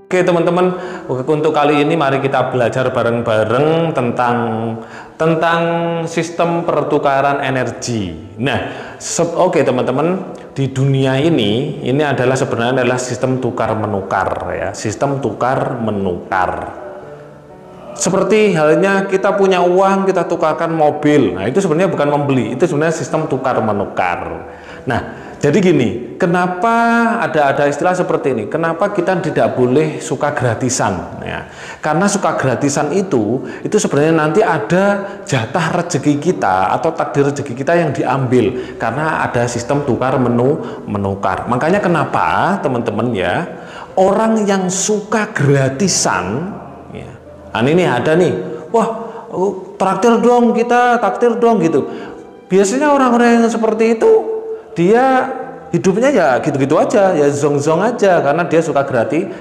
Oke teman-teman, untuk kali ini mari kita belajar bareng-bareng tentang sistem pertukaran energi. Nah, oke teman-teman, di dunia ini adalah sebenarnya sistem tukar menukar ya, sistem tukar menukar. Seperti halnya kita punya uang, kita tukarkan mobil. Nah, itu sebenarnya bukan membeli, itu sebenarnya sistem tukar menukar. Nah, jadi gini, kenapa ada istilah seperti ini? Kenapa kita tidak boleh suka gratisan? Ya, karena suka gratisan itu sebenarnya nanti ada jatah rezeki kita atau takdir rezeki kita yang diambil karena ada sistem tukar menukar. Makanya kenapa teman-teman ya, orang yang suka gratisan, ya, ini ada nih, wah traktir dong kita, takdir dong gitu. Biasanya orang-orang yang seperti itu dia hidupnya ya gitu-gitu aja, ya zong-zong aja karena dia suka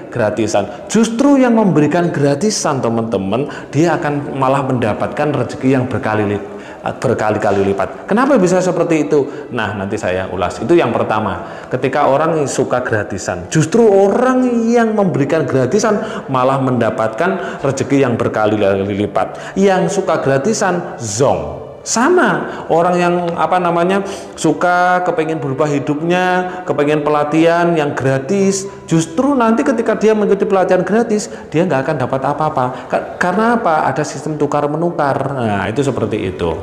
gratisan. Justru yang memberikan gratisan teman-teman, dia akan malah mendapatkan rezeki yang berkali-kali lipat. Kenapa bisa seperti itu? Nah, nanti saya ulas. Itu yang pertama. Ketika orang suka gratisan, justru orang yang memberikan gratisan malah mendapatkan rezeki yang berkali-kali lipat. Yang suka gratisan zong. Sama orang yang suka kepengen berubah hidupnya, kepengen pelatihan yang gratis, justru nanti ketika dia mengikuti pelatihan gratis dia nggak akan dapat apa-apa. Karena apa? Ada sistem tukar menukar. Nah, itu seperti itu.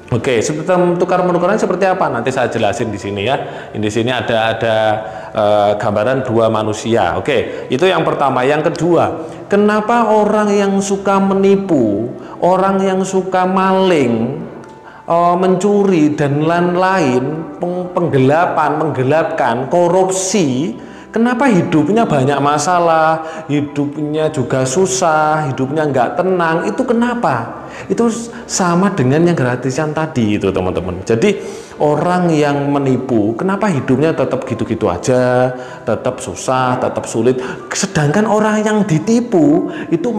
Oke, sistem tukar menukarnya seperti apa? Nanti saya jelasin di sini ya. Di sini ada gambaran dua manusia. Oke, itu yang pertama. Yang kedua, kenapa orang yang suka menipu, orang yang suka maling, mencuri dan lain-lain, menggelapkan, korupsi, kenapa hidupnya banyak masalah, hidupnya juga susah, hidupnya nggak tenang? Itu kenapa? Itu sama dengan yang gratisan tadi itu teman-teman. Jadi orang yang menipu, kenapa hidupnya tetap gitu-gitu aja, tetap susah, tetap sulit, sedangkan orang yang ditipu itu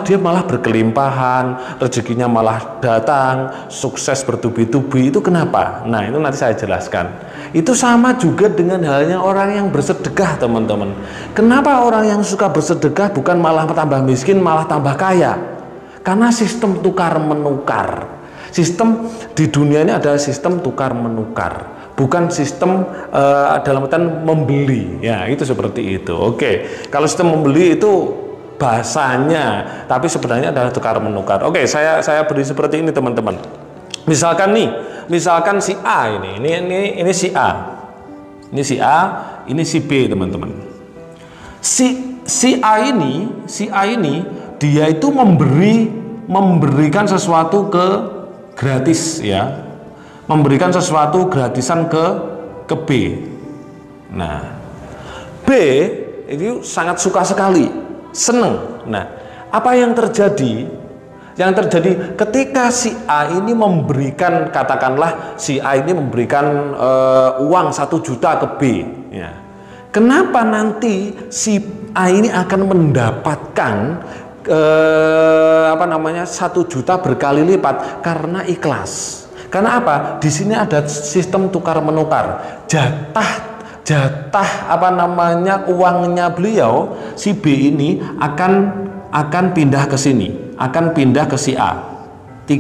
dia malah berkelimpahan, rezekinya malah datang, sukses bertubi-tubi. Itu kenapa? Nah, itu nanti saya jelaskan. Itu sama juga dengan halnya orang yang bersedekah teman-teman. Kenapa orang yang suka bersedekah bukan malah tambah miskin, malah tambah kaya? Karena sistem tukar menukar. Sistem di dunia ini adalah sistem tukar menukar, bukan sistem dalam artian membeli. Ya, itu seperti itu. Oke, kalau sistem membeli itu bahasanya, tapi sebenarnya adalah tukar menukar. Oke, saya beri seperti ini teman-teman. Misalkan si A ini si A, ini si A, ini si B teman-teman. Si A ini dia itu memberikan sesuatu gratis ya, memberikan sesuatu gratisan ke B. Nah, B itu sangat suka sekali, seneng. Nah, apa yang terjadi? Yang terjadi ketika si A ini memberikan, katakanlah si A ini memberikan uang 1 juta ke B ya. Kenapa nanti si A ini akan mendapatkan 1 juta berkali lipat? Karena ikhlas. Karena apa? Di sini ada sistem tukar menukar. Jatah uangnya beliau, si B ini akan pindah ke sini, akan pindah ke si A. 7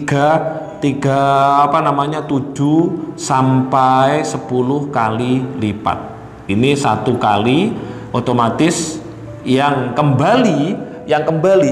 sampai 10 kali lipat. Ini 1 kali, otomatis yang kembali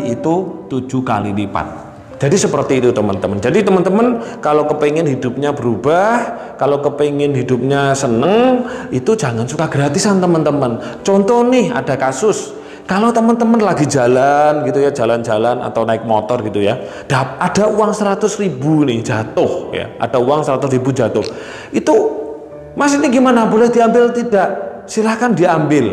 itu 7 kali lipat. Jadi seperti itu teman-teman. Jadi teman-teman kalau kepengen hidupnya berubah, kalau kepengen hidupnya seneng, itu jangan suka gratisan teman-teman. Contoh nih, ada kasus, kalau teman-teman lagi jalan gitu ya, jalan-jalan atau naik motor gitu ya, ada uang 100.000 nih jatuh ya, ada uang 100.000 jatuh. Itu Mas, ini gimana, boleh diambil tidak? Silahkan diambil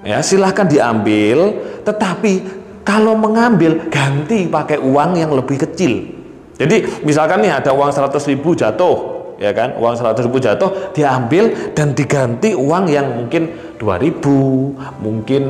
ya, silahkan diambil, tetapi kalau mengambil ganti pakai uang yang lebih kecil. Jadi misalkan nih ada uang 100.000 jatuh ya kan, uang 100.000 jatuh, diambil dan diganti uang yang mungkin 2.000, mungkin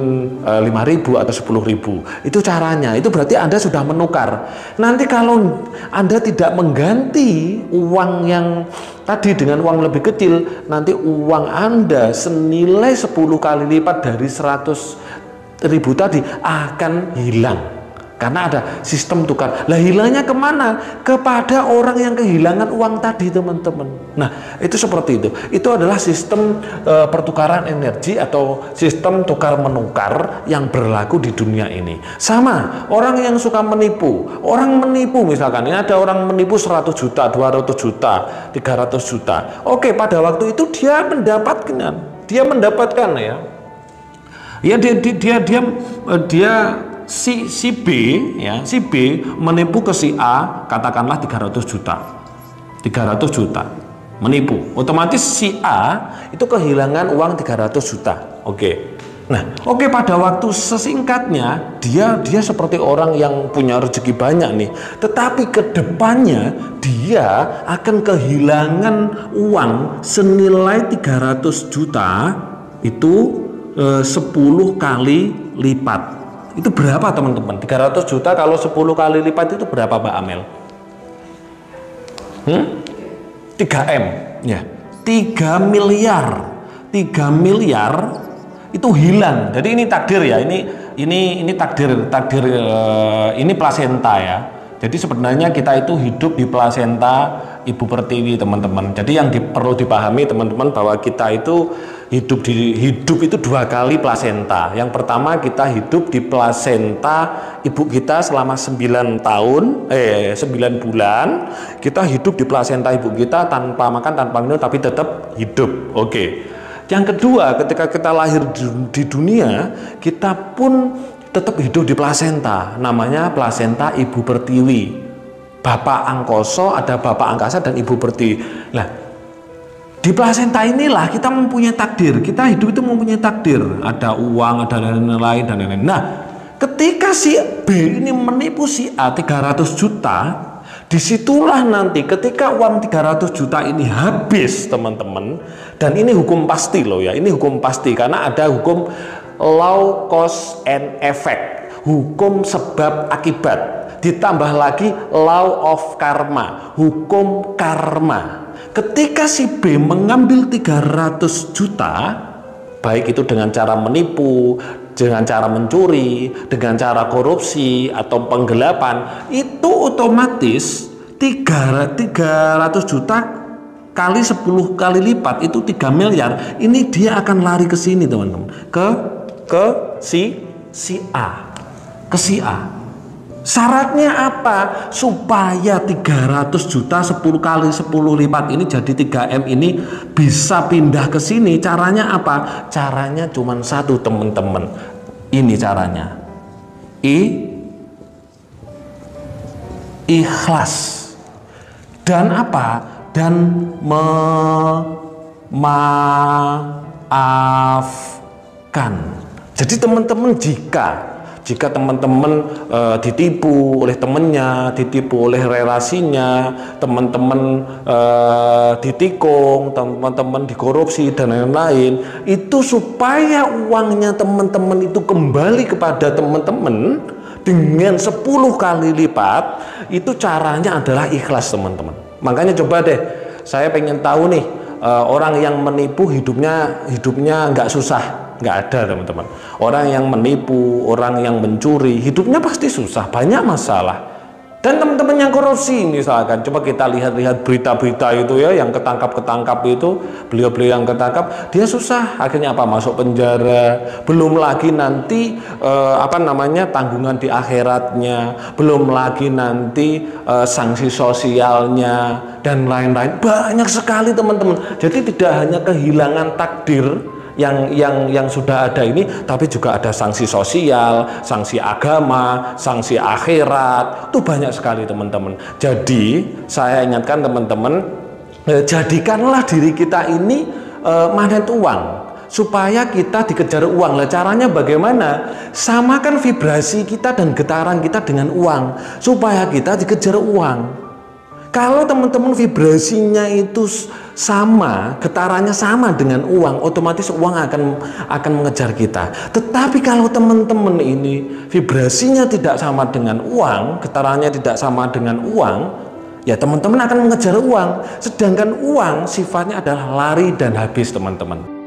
5.000 atau 10.000. Itu caranya. Itu berarti Anda sudah menukar. Nanti kalau Anda tidak mengganti uang yang tadi dengan uang lebih kecil, nanti uang Anda senilai 10 kali lipat dari 100 ribu tadi akan hilang karena ada sistem tukar. Lah hilangnya kemana? Kepada orang yang kehilangan uang tadi, teman-teman. Nah, itu seperti itu. Itu adalah sistem pertukaran energi atau sistem tukar menukar yang berlaku di dunia ini. Sama orang yang suka menipu. Orang menipu misalkan, ini ada orang menipu 100 juta, 200 juta, 300 juta. Oke, pada waktu itu dia mendapatkan ya. Ya dia si B ya, si B menipu ke si A katakanlah 300 juta menipu, otomatis si A itu kehilangan uang 300 juta. Oke. Nah, oke, pada waktu sesingkatnya dia seperti orang yang punya rezeki banyak nih, tetapi ke depannya dia akan kehilangan uang senilai 300 juta itu 10 kali lipat. Itu berapa, teman-teman? 300 juta kalau 10 kali lipat itu berapa, Mbak Amel? 3M ya. 3 miliar. 3 miliar itu hilang. Jadi ini takdir ya. Ini takdir ini plasenta ya. Jadi sebenarnya kita itu hidup di plasenta Ibu Pertiwi, teman-teman. Jadi yang perlu dipahami, teman-teman, bahwa kita itu hidup itu 2 kali plasenta. Yang pertama, kita hidup di plasenta ibu kita selama 9 bulan. Kita hidup di plasenta ibu kita tanpa makan, tanpa minum, tapi tetap hidup. Oke. Yang kedua, ketika kita lahir di dunia, kita pun tetap hidup di plasenta, namanya plasenta Ibu Pertiwi. Bapak Angkoso, ada Bapak Angkasa dan Ibu Pertiwi. Nah, di plasenta inilah kita mempunyai takdir. Kita hidup itu mempunyai takdir. Ada uang, ada lain-lain dan lain-lain. Nah, ketika si B ini menipu si A 300 juta, disitulah nanti ketika uang 300 juta ini habis, teman-teman. Dan ini hukum pasti loh ya. Ini hukum pasti karena ada hukum law cause and effect, hukum sebab akibat, ditambah lagi law of karma, hukum karma. Ketika si B mengambil 300 juta, baik itu dengan cara menipu, dengan cara mencuri, dengan cara korupsi atau penggelapan, itu otomatis 300 juta kali 10 kali lipat itu 3 miliar. Ini dia akan lari ke sini, teman-teman, ke si A, ke si A. Syaratnya apa? Supaya 300 juta 10 kali 10 lipat ini jadi 3M ini bisa pindah ke sini. Caranya apa? Caranya cuma satu, teman-teman. Ini caranya. Ikhlas. Dan apa? Dan memaafkan. Jadi teman-teman, jika teman-teman ditipu oleh temannya, ditipu oleh relasinya, teman-teman ditikung, teman-teman dikorupsi dan lain-lain, itu supaya uangnya teman-teman itu kembali kepada teman-teman dengan 10 kali lipat, itu caranya adalah ikhlas, teman-teman. Makanya coba deh, saya pengen tahu nih, orang yang menipu hidupnya nggak susah. Nggak ada, teman-teman. Orang yang menipu, orang yang mencuri, hidupnya pasti susah, banyak masalah. Dan teman-teman yang korupsi misalkan, coba kita lihat berita-berita itu ya, yang ketangkap itu, beliau-beliau yang ketangkap, dia susah, akhirnya apa? Masuk penjara. Belum lagi nanti tanggungan di akhiratnya, belum lagi nanti sanksi sosialnya dan lain-lain. Banyak sekali, teman-teman. Jadi tidak hanya kehilangan takdir yang sudah ada ini, tapi juga ada sanksi sosial, sanksi agama, sanksi akhirat. Itu banyak sekali, teman-teman. Jadi saya ingatkan teman-teman, jadikanlah diri kita ini magnet uang, supaya kita dikejar uang. Lah caranya bagaimana? Samakan vibrasi kita dan getaran kita dengan uang, supaya kita dikejar uang. Kalau teman-teman vibrasinya itu sama, getarannya sama dengan uang, otomatis uang akan mengejar kita. Tetapi kalau teman-teman ini vibrasinya tidak sama dengan uang, getarannya tidak sama dengan uang, ya teman-teman akan mengejar uang. Sedangkan uang sifatnya adalah lari dan habis, teman-teman.